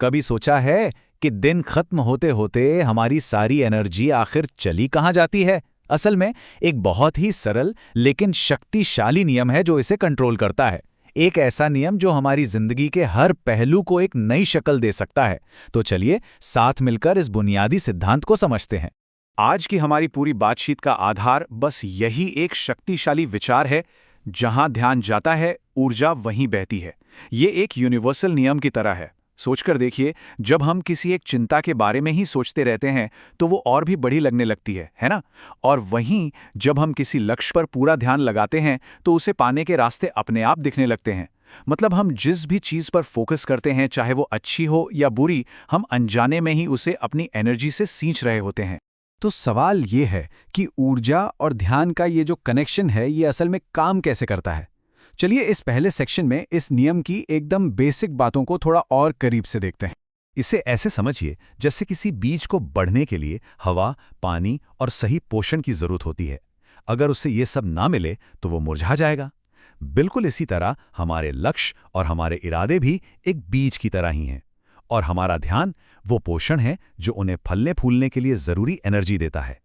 कभी सोचा है कि दिन खत्म होते होते हमारी सारी एनर्जी आखिर चली कहाँ जाती है? असल में एक बहुत ही सरल लेकिन शक्तिशाली नियम है जो इसे कंट्रोल करता है। एक ऐसा नियम जो हमारी जिंदगी के हर पहलू को एक नई शक्ल दे सकता है। तो चलिए साथ मिलकर इस बुनियादी सिद्धांत को समझते हैं। आज की हमारी पूरी बातचीत का आधार बस यही एक शक्तिशाली विचार है। जहां ध्यान जाता है, ऊर्जा वहीं बहती है। ये एक यूनिवर्सल नियम की तरह है। सोचकर देखिए, जब हम किसी एक चिंता के बारे में ही सोचते रहते हैं तो वो और भी बड़ी लगने लगती है ना? और वहीं जब हम किसी लक्ष्य पर पूरा ध्यान लगाते हैं तो उसे पाने के रास्ते अपने आप दिखने लगते हैं। मतलब हम जिस भी चीज पर फोकस करते हैं, चाहे वो अच्छी हो या बुरी, हम अनजाने में ही उसे अपनी एनर्जी से सींच रहे होते हैं। तो सवाल ये है कि ऊर्जा और ध्यान का ये जो कनेक्शन है ये असल में काम कैसे करता है। चलिए इस पहले सेक्शन में इस नियम की एकदम बेसिक बातों को थोड़ा और करीब से देखते हैं। इसे ऐसे समझिए जैसे किसी बीज को बढ़ने के लिए हवा, पानी और सही पोषण की जरूरत होती है। अगर उसे ये सब ना मिले तो वो मुरझा जाएगा। बिल्कुल इसी तरह हमारे लक्ष्य और हमारे इरादे भी एक बीज की तरह ही हैं। और हमारा ध्यान वो पोषण है जो उन्हें फलने फूलने के लिए जरूरी एनर्जी देता है।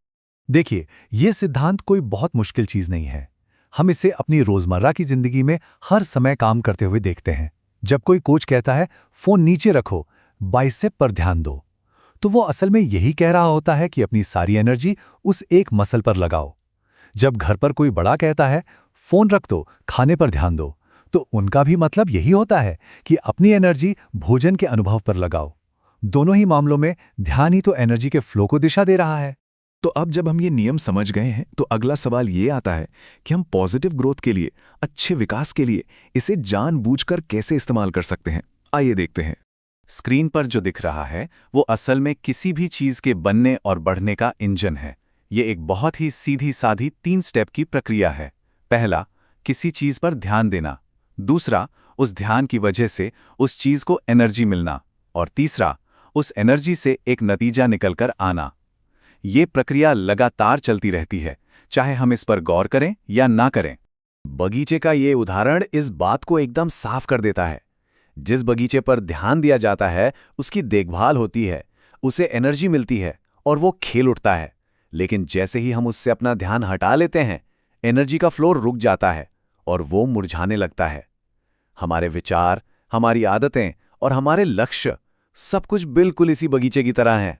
देखिए, ये सिद्धांत कोई बहुत मुश्किल चीज नहीं है। हम इसे अपनी रोजमर्रा की जिंदगी में हर समय काम करते हुए देखते हैं। जब कोई कोच कहता है फोन नीचे रखो, बाइसेप पर ध्यान दो, तो वो असल में यही कह रहा होता है कि अपनी सारी एनर्जी उस एक मसल पर लगाओ। जब घर पर कोई बड़ा कहता है फोन रख दो, खाने पर ध्यान दो, तो उनका भी मतलब यही होता है कि अपनी एनर्जी भोजन के अनुभव पर लगाओ। दोनों ही मामलों में ध्यान ही तो एनर्जी के फ्लो को दिशा दे रहा है। तो अब जब हम ये नियम समझ गए हैं तो अगला सवाल ये आता है कि हम पॉजिटिव ग्रोथ के लिए, अच्छे विकास के लिए इसे जानबूझकर कैसे इस्तेमाल कर सकते हैं। आइए देखते हैं। स्क्रीन पर जो दिख रहा है वो असल में किसी भी चीज के बनने और बढ़ने का इंजन है। ये एक बहुत ही सीधी साधी 3 स्टेप की प्रक्रिया है। पहला, किसी चीज पर ध्यान देना। दूसरा, उस ध्यान की वजह से उस चीज को एनर्जी मिलना। और तीसरा, उस एनर्जी से एक नतीजा निकलकर आना। ये प्रक्रिया लगातार चलती रहती है, चाहे हम इस पर गौर करें या ना करें। बगीचे का ये उदाहरण इस बात को एकदम साफ कर देता है। जिस बगीचे पर ध्यान दिया जाता है, उसकी देखभाल होती है, उसे एनर्जी मिलती है और वो खेल उठता है। लेकिन जैसे ही हम उससे अपना ध्यान हटा लेते हैं, एनर्जी का फ्लो रुक जाता है और वो मुरझाने लगता है। हमारे विचार, हमारी आदतें और हमारे लक्ष्य सब कुछ बिल्कुल इसी बगीचे की तरह हैं।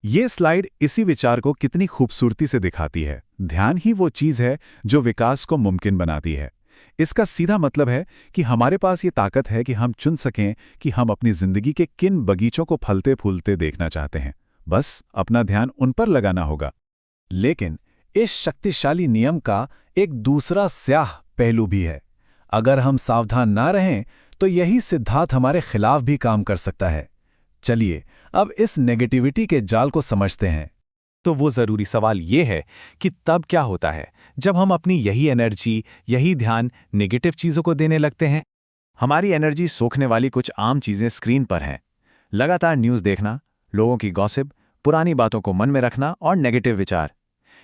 ये स्लाइड इसी विचार को कितनी खूबसूरती से दिखाती है। ध्यान ही वो चीज है जो विकास को मुमकिन बनाती है। इसका सीधा मतलब है कि हमारे पास ये ताकत है कि हम चुन सकें कि हम अपनी जिंदगी के किन बगीचों को फलते फूलते देखना चाहते हैं। बस अपना ध्यान उन पर लगाना होगा। लेकिन इस शक्तिशाली नियम का एक दूसरा स्याह पहलू भी है। अगर हम सावधान ना रहें तो यही सिद्धांत हमारे खिलाफ भी काम कर सकता है। चलिए अब इस नेगेटिविटी के जाल को समझते हैं। तो वो जरूरी सवाल ये है कि तब क्या होता है जब हम अपनी यही एनर्जी, यही ध्यान नेगेटिव चीजों को देने लगते हैं। हमारी एनर्जी सोखने वाली कुछ आम चीजें स्क्रीन पर हैं। लगातार न्यूज़ देखना, लोगों की गॉसिप, पुरानी बातों को मन में रखना और नेगेटिव विचार।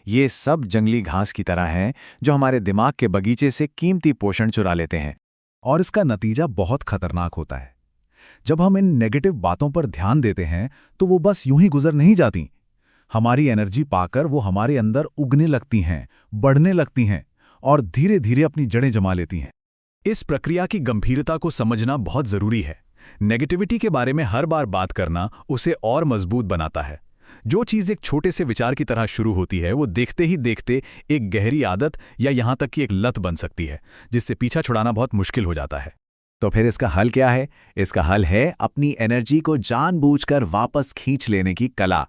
ये सब जंगली घास की तरह हैं जो हमारे दिमाग के बगीचे से कीमती पोषण चुरा लेते हैं। और इसका नतीजा बहुत खतरनाक होता है। जब हम इन नेगेटिव बातों पर ध्यान देते हैं तो वो बस यूं ही गुजर नहीं जाती। हमारी एनर्जी पाकर वो हमारे अंदर उगने लगती हैं, बढ़ने लगती हैं और धीरे धीरे अपनी जड़ें जमा लेती हैं। इस प्रक्रिया की गंभीरता को समझना बहुत जरूरी है। नेगेटिविटी के बारे में हर बार बात करना उसे और मजबूत बनाता है। जो चीज़ एक छोटे से विचार की तरह शुरू होती है, वो देखते ही देखते एक गहरी आदत या यहाँ तक कि एक लत बन सकती है, जिससे पीछा छुड़ाना बहुत मुश्किल हो जाता है। तो फिर इसका हल क्या है? इसका हल है अपनी एनर्जी को जानबूझकर वापस खींच लेने की कला।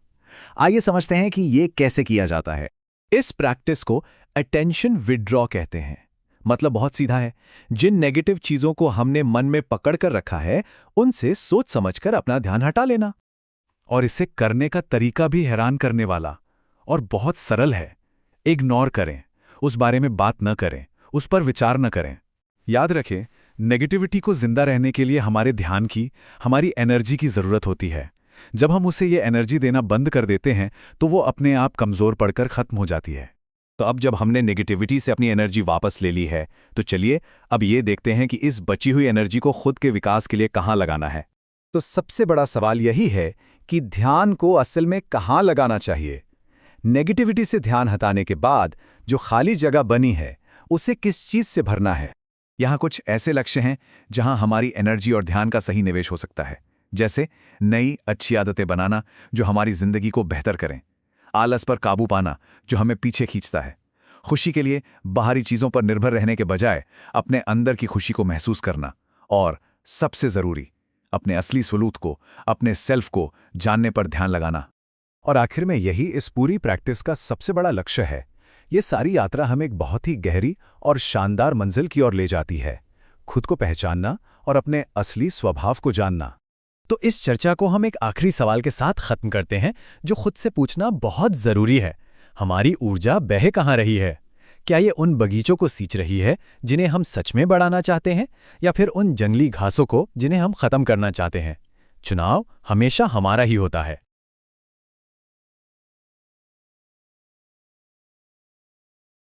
आइए समझते हैं कि ये कैसे किया जाता है। इस प्रैक्टिस को अटेंशन विड्रॉ कहते हैं। मतलब बहुत सीधा है। जिन नेगेटिव चीजों को हमने मन में पकड़ कर रखा है, उनसे सोच समझकर अपना ध्यान हटा लेना। और इसे करने का तरीका भी हैरान करने वाला और बहुत सरल है। इग्नोर करें, उस बारे में बात न करें, उस पर विचार न करें। याद रखें, नेगेटिविटी को जिंदा रहने के लिए हमारे ध्यान की, हमारी एनर्जी की जरूरत होती है। जब हम उसे ये एनर्जी देना बंद कर देते हैं तो वो अपने आप कमजोर पड़कर खत्म हो जाती है। तो अब जब हमने नेगेटिविटी से अपनी एनर्जी वापस ले ली है, तो चलिए अब ये देखते हैं कि इस बची हुई एनर्जी को खुद के विकास के लिए कहाँ लगाना है। तो सबसे बड़ा सवाल यही है कि ध्यान को असल में कहाँ लगाना चाहिए। नेगेटिविटी से ध्यान हटाने के बाद जो खाली जगह बनी है उसे किस चीज से भरना है। यहाँ कुछ ऐसे लक्ष्य हैं जहाँ हमारी एनर्जी और ध्यान का सही निवेश हो सकता है, जैसे नई अच्छी आदतें बनाना जो हमारी जिंदगी को बेहतर करें, आलस पर काबू पाना जो हमें पीछे खींचता है, खुशी के लिए बाहरी चीजों पर निर्भर रहने के बजाय अपने अंदर की खुशी को महसूस करना, और सबसे जरूरी अपने असली स्वरूप को, अपने सेल्फ को जानने पर ध्यान लगाना। और आखिर में यही इस पूरी प्रैक्टिस का सबसे बड़ा लक्ष्य है। ये सारी यात्रा हमें एक बहुत ही गहरी और शानदार मंजिल की ओर ले जाती है, खुद को पहचानना और अपने असली स्वभाव को जानना। तो इस चर्चा को हम एक आखिरी सवाल के साथ खत्म करते हैं, जो खुद से पूछना बहुत जरूरी है। हमारी ऊर्जा बह कहाँ रही है? क्या ये उन बगीचों को सींच रही है जिन्हें हम सच में बढ़ाना चाहते हैं, या फिर उन जंगली घासों को जिन्हें हम खत्म करना चाहते हैं? चुनाव हमेशा हमारा ही होता है।